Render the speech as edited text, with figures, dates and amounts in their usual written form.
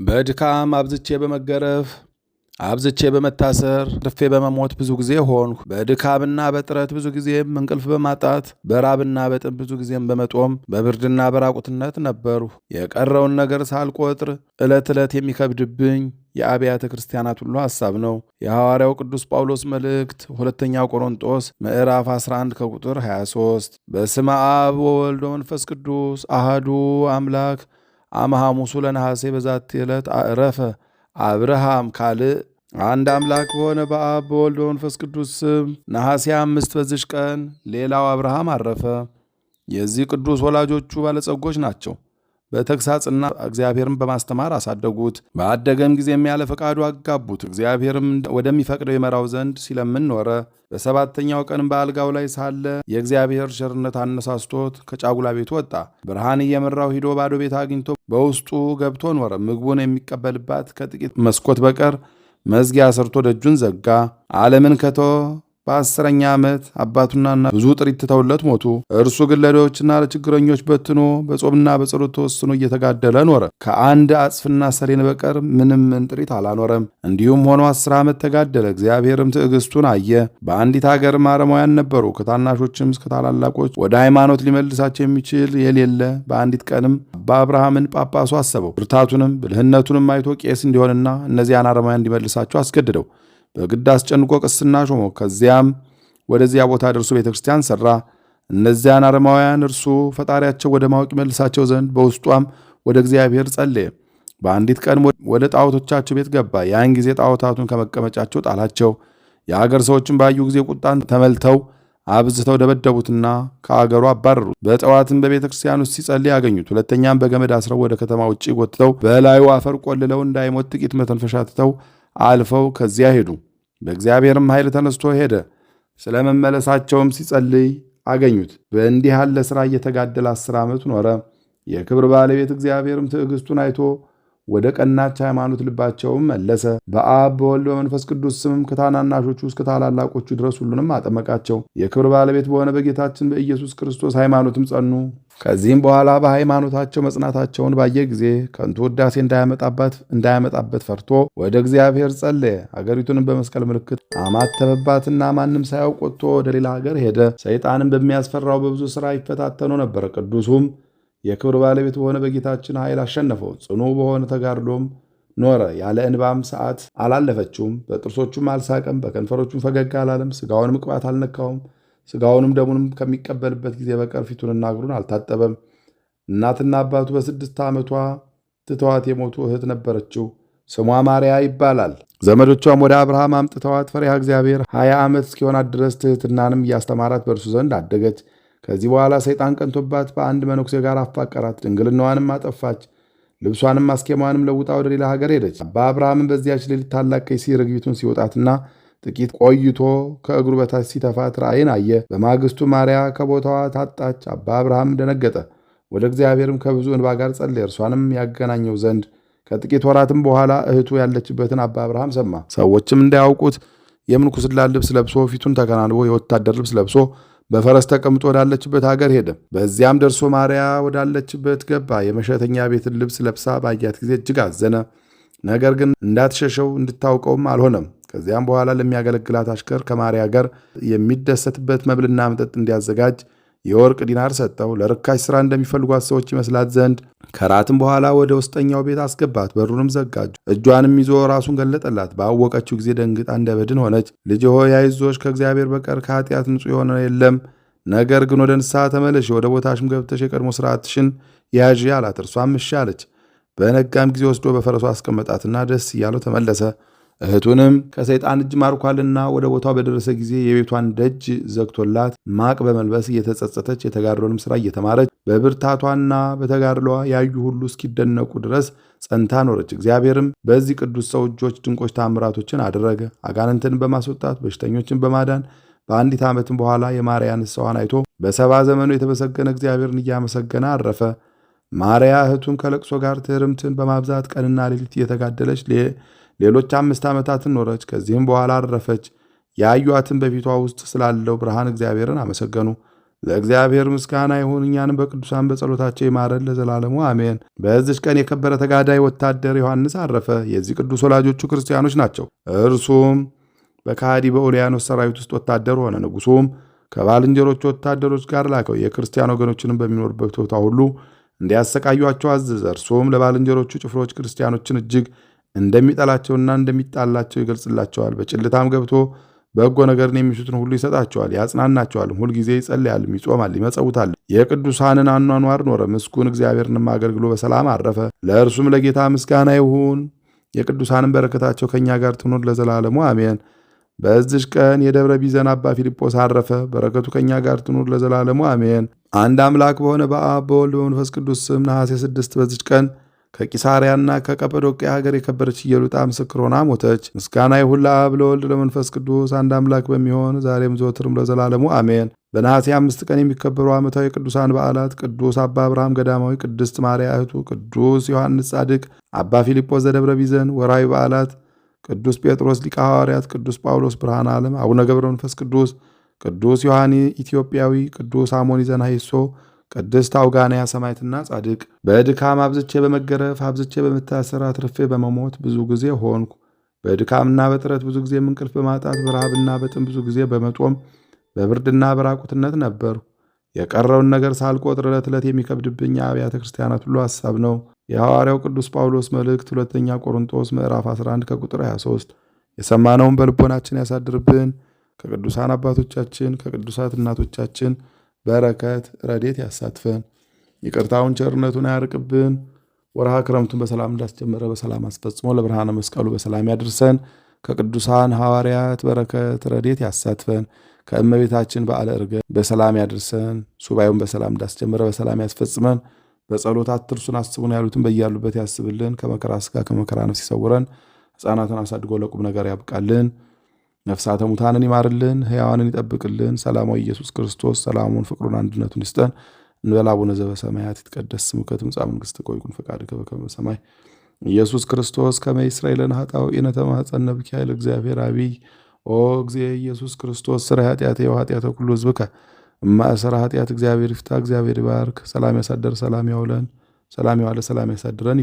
በድካም አብዝቼ በመገረፍ አብዝቼ በመታሰር ትርፌ በመሞት ብዙ ጊዜ ሆንሁ። በድካምና በጥረት ብዙ ጊዜም እንቅልፍ በማጣት በራብና በጥም ብዙ ጊዜም በመጦም በብርድና በራቁትነት ነበርሁ። የቀረውን ነገር ሳልቆጥር ዕለት ዕለት የሚከብድብኝ የአብያተ ክርስቲያናት ሁሉ ሐሳብ ነው። የሐዋርያው ቅዱስ ጳውሎስ መልእክት ሁለተኛ ቆሮንጦስ ምዕራፍ 11 ከቁጥር 23 በስመ አብ ወወልድ ወመንፈስ ቅዱስ አሃዱ አምላክ አመሐሙሱ ለነሐሴ በዛቲ ዕለት አዕረፈ አብርሃም ካልእ። አንድ አምላክ በሆነ በአብ በወልድ በመንፈስ ቅዱስ ስም ነሐሴ 5 በዚች ቀን ሌላው አብርሃም አረፈ። የዚህ ቅዱስ ወላጆቹ ባለጸጎች ናቸው። በተግሳጽና እግዚአብሔርን በማስተማር አሳደጉት። በአደገም ጊዜም ያለ ፈቃዱ አጋቡት። እግዚአብሔርም ወደሚፈቅደው ይመራው ዘንድ ሲለምን ኖረ። በሰባተኛው ቀን በአልጋው ላይ ሳለ የእግዚአብሔር ቸርነት አነሳስቶት ከጫጉላ ቤቱ ወጣ። ብርሃን እየመራው ሂዶ ባዶ ቤት አግኝቶ በውስጡ ገብቶ ኖረ። ምግቡን የሚቀበልባት ከጥቂት መስኮት በቀር መዝጊያ ሰርቶ ደጁን ዘጋ። ዓለምን ከተወ በ10ኛ ዓመት አባቱና ብዙ ጥሪት ትተውለት ሞቱ። እርሱ ግን ለድሆችና ለችግረኞች በትኖ በጾምና በጸሎት ተወስኖ እየተጋደለ ኖረ። ከአንድ አጽፍና ሰሌን በቀር ምንም ጥሪት አላኖረም። እንዲሁም ሆኖ 10 ዓመት ተጋደለ። እግዚአብሔርም ትዕግስቱን አየ። በአንዲት ሀገር አረማውያን ነበሩ። ከታናሾችም እስከ ታላላቆች ወደ ሃይማኖት ሊመልሳቸው የሚችል የሌለ። በአንዲት ቀንም አባ አብርሃምን ጳጳሱ አሰበው። ብርታቱንም ብልህነቱንም አይቶ ቄስ እንዲሆንና እነዚያን አረማውያን እንዲመልሳቸው አስገድደው በግድ አስጨንቆ ቅስና ሾመው። ከዚያም ወደዚያ ቦታ ደርሶ ቤተክርስቲያን ሠራ። እነዚያን አረማውያን እርሱ ፈጣሪያቸው ወደ ማወቅ ይመልሳቸው ዘንድ በውስጧም ወደ እግዚአብሔር ጸለየ። በአንዲት ቀን ወደ ጣዖቶቻቸው ቤት ገባ። ያን ጊዜ ጣዖታቱን ከመቀመጫቸው ጣላቸው። የአገር ሰዎችን ባዩ ጊዜ ቁጣን ተመልተው አብዝተው ደበደቡትና ከአገሩ አባረሩት። በጠዋትም በቤተ ክርስቲያን ውስጥ ሲጸልይ ያገኙት። ሁለተኛም በገመድ አስረው ወደ ከተማ ውጭ ጎትተው በላዩ አፈር ቆልለው እንዳይሞት ጥቂት መተንፈሻ ትተው አልፈው ከዚያ ሄዱ። በእግዚአብሔርም ኃይል ተነስቶ ሄደ። ስለ መመለሳቸውም ሲጸልይ አገኙት። በእንዲህ ያለ ሥራ እየተጋደለ 10 ዓመት ኖረ። የክብር ባለቤት እግዚአብሔርም ትዕግስቱን አይቶ ወደ ቀናች ሃይማኖት ልባቸውም መለሰ። በአብ በወልድ በመንፈስ ቅዱስ ስምም ከታናናሾቹ እስከ ታላላቆቹ ድረስ ሁሉንም አጠመቃቸው። የክብር ባለቤት በሆነ በጌታችን በኢየሱስ ክርስቶስ ሃይማኖትም ጸኑ። ከዚህም በኋላ በሃይማኖታቸው መጽናታቸውን ባየ ጊዜ ከንቱ ውዳሴ እንዳያመጣበት ፈርቶ ወደ እግዚአብሔር ጸለየ። አገሪቱንም በመስቀል ምልክት አማተበባትና ማንም ሳያውቅ ወጥቶ ወደ ሌላ ሀገር ሄደ። ሰይጣንም በሚያስፈራው በብዙ ሥራ ይፈታተኑ ነበር። ቅዱሱም የክብር ባለቤት በሆነ በጌታችን ኃይል አሸነፈው። ጽኑ በሆነ ተጋድሎም ኖረ። ያለ እንባም ሰዓት አላለፈችውም። በጥርሶቹም አልሳቀም፣ በከንፈሮቹም ፈገግ አላለም። ሥጋውንም ቅባት አልነካውም። ሥጋውንም ደሙንም ከሚቀበልበት ጊዜ በቀር ፊቱንና እግሩን አልታጠበም። እናትና አባቱ በ6 ዓመቷ ትተዋት የሞቱ እህት ነበረችው። ስሟ ማርያ ይባላል። ዘመዶቿም ወደ አብርሃም አምጥተዋት ፈሪሃ እግዚአብሔር 20 ዓመት እስኪሆናት ድረስ ትሕትናንም እያስተማራት በእርሱ ዘንድ አደገች። ከዚህ በኋላ ሰይጣን ቀንቶባት በአንድ መነኩሴ ጋር አፋቀራት። ድንግልናዋንም አጠፋች። ልብሷንም አስኬማዋንም ለውጣ ወደ ሌላ ሀገር ሄደች። አባ አብርሃምን በዚያች ሌሊት ታላቅ ከይሲ ርግቢቱን ሲወጣትና ጥቂት ቆይቶ ከእግሩ በታች ሲተፋት ራእይን አየ። በማግስቱ ማርያ ከቦታዋ ታጣች። አባ አብርሃም ደነገጠ። ወደ እግዚአብሔርም ከብዙ እንባ ጋር ጸለየ፣ እርሷንም ያገናኘው ዘንድ። ከጥቂት ወራትም በኋላ እህቱ ያለችበትን አባ አብርሃም ሰማ። ሰዎችም እንዳያውቁት የምንኩስና ልብስ ለብሶ ፊቱን ተከናንቦ የወታደር ልብስ ለብሶ በፈረስ ተቀምጦ ወዳለችበት ሀገር ሄደ። በዚያም ደርሶ ማርያ ወዳለችበት ገባ። የመሸተኛ ቤትን ልብስ ለብሳ ባያት ጊዜ እጅግ አዘነ። ነገር ግን እንዳትሸሸው እንድታውቀውም አልሆነም። ከዚያም በኋላ ለሚያገለግላት አሽከር ከማርያ ጋር የሚደሰትበት መብልና መጠጥ እንዲያዘጋጅ የወርቅ ዲናር ሰጠው። ለርካሽ ሥራ እንደሚፈልጓት ሰዎች ይመስላት ዘንድ። ከራትም በኋላ ወደ ውስጠኛው ቤት አስገባት። በሩንም ዘጋጁ። እጇንም ይዞ ራሱን ገለጠላት። ባወቀችው ጊዜ ደንግጣ እንደ በድን ሆነች። ልጅ ሆይ አይዞሽ፣ ከእግዚአብሔር በቀር ከኃጢአት ንጹሕ የሆነ የለም። ነገር ግን ወደ ንስሐ ተመለሽ፣ ወደ ቦታሽም ገብተሽ የቀድሞ ሥርዓትሽን ያዢ አላት። እርሷም እሺ አለች። በነጋም ጊዜ ወስዶ በፈረሱ አስቀመጣትና ደስ እያለው ተመለሰ። እህቱንም ከሰይጣን እጅ ማርኳልና ወደ ቦታው በደረሰ ጊዜ የቤቷን ደጅ ዘግቶላት ማቅ በመልበስ እየተጸጸተች የተጋድሎንም ሥራ እየተማረች በብርታቷና በተጋድሏ ያዩ ሁሉ እስኪደነቁ ድረስ ጸንታ ኖረች። እግዚአብሔርም በዚህ ቅዱስ ሰው እጆች ድንቆች ታምራቶችን አደረገ። አጋንንትን በማስወጣት በሽተኞችን በማዳን በአንዲት ዓመትም በኋላ የማርያ ንስሐዋን አይቶ በ70 ዘመኑ የተመሰገነ እግዚአብሔርን እያመሰገነ አረፈ። ማርያ እህቱን ከለቅሶ ጋር ትሕርምትን በማብዛት ቀንና ሌሊት እየተጋደለች ሌሎች 5 ዓመታትን ኖረች። ከዚህም በኋላ አረፈች። ያዩአትን በፊቷ ውስጥ ስላለው ብርሃን እግዚአብሔርን አመሰገኑ። ለእግዚአብሔር ምስጋና ይሁን። እኛንም በቅዱሳን በጸሎታቸው ይማረን ለዘላለሙ አሜን። በዚች ቀን የከበረ ተጋዳይ ወታደር ዮሐንስ አረፈ። የዚህ ቅዱስ ወላጆቹ ክርስቲያኖች ናቸው። እርሱም በካሃዲ በኦልያኖስ ሰራዊት ውስጥ ወታደር ሆነ። ንጉሱም ከባልንጀሮቹ ወታደሮች ጋር ላከው። የክርስቲያን ወገኖችንም በሚኖርበት ቦታ ሁሉ እንዲያሰቃዩአቸው አዘዘ። እርሱም ለባልንጀሮቹ ጭፍሮች ክርስቲያኖችን እጅግ እንደሚጠላቸውና እንደሚጣላቸው ይገልጽላቸዋል። በጭልታም ገብቶ በጎ ነገርን የሚሹትን ሁሉ ይሰጣቸዋል፣ ያጽናናቸዋልም። ሁልጊዜ ይጸልያልም፣ ይጾማል፣ ይመጸውታል። የቅዱሳንን አኗኗር ኖረ። ምስጉን እግዚአብሔርንም አገልግሎ በሰላም አረፈ። ለእርሱም ለጌታ ምስጋና ይሁን። የቅዱሳንን በረከታቸው ከእኛ ጋር ትኑር ለዘላለሙ አሜን። በዚች ቀን የደብረ ቢዘን አባ ፊልጶስ አረፈ። በረከቱ ከእኛ ጋር ትኑር ለዘላለሙ አሜን። አንድ አምላክ በሆነ በአብ በወልድ በመንፈስ ቅዱስ ስም ነሐሴ 6 በዚች ቀን ከቂሳሪያና ከቀጰዶቅያ ሀገር የከበረች ኢየሉጣ ምስክር ሆና ሞተች። ምስጋና ይሁን ለአብ ለወልድ ለመንፈስ ቅዱስ አንድ አምላክ በሚሆን ዛሬም ዘወትርም ለዘላለሙ አሜን። በነሐሴ 5 ቀን የሚከበሩ ዓመታዊ ቅዱሳን በዓላት ቅዱስ አባ አብርሃም ገዳማዊ፣ ቅድስት ማርያ እህቱ፣ ቅዱስ ዮሐንስ ጻድቅ፣ አባ ፊልጶስ ዘደብረ ቢዘን። ወርኃዊ በዓላት ቅዱስ ጴጥሮስ ሊቀ ሐዋርያት፣ ቅዱስ ጳውሎስ ብርሃነ ዓለም፣ አቡነ ገብረ መንፈስ ቅዱስ፣ ቅዱስ ዮሐኒ ኢትዮጵያዊ፣ ቅዱስ አሞኒ ዘናሂሶ፣ ቅድስት አውጋንያ ሰማዕትና ጻድቅ። በድካም አብዝቼ በመገረፍ አብዝቼ በመታሰር አትርፌ በመሞት ብዙ ጊዜ ሆንኩ። በድካምና በጥረት ብዙ ጊዜ እንቅልፍ በማጣት በረሃብና በጥም ብዙ ጊዜ በመጦም በብርድና በራቁትነት ነበሩ። የቀረውን ነገር ሳልቆጥር ዕለት ዕለት የሚከብድብኝ አብያተ ክርስቲያናት ሁሉ ሐሳብ ነው። የሐዋርያው ቅዱስ ጳውሎስ መልእክት ሁለተኛ ቆሮንቶስ ምዕራፍ 11 ከቁጥር 23። የሰማነውን በልቦናችን ያሳድርብን። ከቅዱሳን አባቶቻችን ከቅዱሳት እናቶቻችን በረከት ረድኤት ያሳትፈን። ይቅርታውን ቸርነቱን አያርቅብን። ወርሃ ክረምቱን በሰላም እንዳስጀመረ በሰላም አስፈጽሞ ለብርሃነ መስቀሉ በሰላም ያድርሰን። ከቅዱሳን ሐዋርያት በረከት ረድኤት ያሳትፈን። ከእመቤታችን በዓለ ዕርገት በሰላም ያድርሰን። ሱባኤውን በሰላም እንዳስጀመረ በሰላም ያስፈጽመን። በጸሎት አትርሱን አስቡን ያሉትን በያሉበት ያስብልን። ከመከራ ሥጋ ከመከራ ነፍስ ይሰውረን። ሕፃናትን አሳድጎ ለቁም ነገር ያብቃልን። ነፍሳተ ሙታንን ይማርልን፣ ሕያዋንን ይጠብቅልን። ሰላማዊ ኢየሱስ ክርስቶስ ሰላሙን፣ ፍቅሩን፣ አንድነቱን ይስጠን። እንበል አቡነ ዘበሰማያት ይትቀደስ ስምከ ትምጻእ መንግሥትከ ወይኩን ፈቃድከ በከመ በሰማይ ኢየሱስ ክርስቶስ ከመ ይስረይ ለነ ኃጣውኢነ ተማኅፀነ ብከ ኃይለ እግዚአብሔር አብይ ኦ እግዚእ ኢየሱስ ክርስቶስ ሥራይ ኃጢአቴ ወኃጢአተ ኩሉ ሕዝብከ እማእሰረ ኃጢአት እግዚአብሔር ይፍታ። እግዚአብሔር ይባርክ። ሰላም ያሳደር፣ ሰላም ያውለን፣ ሰላም ያዋለ፣ ሰላም ያሳድረን።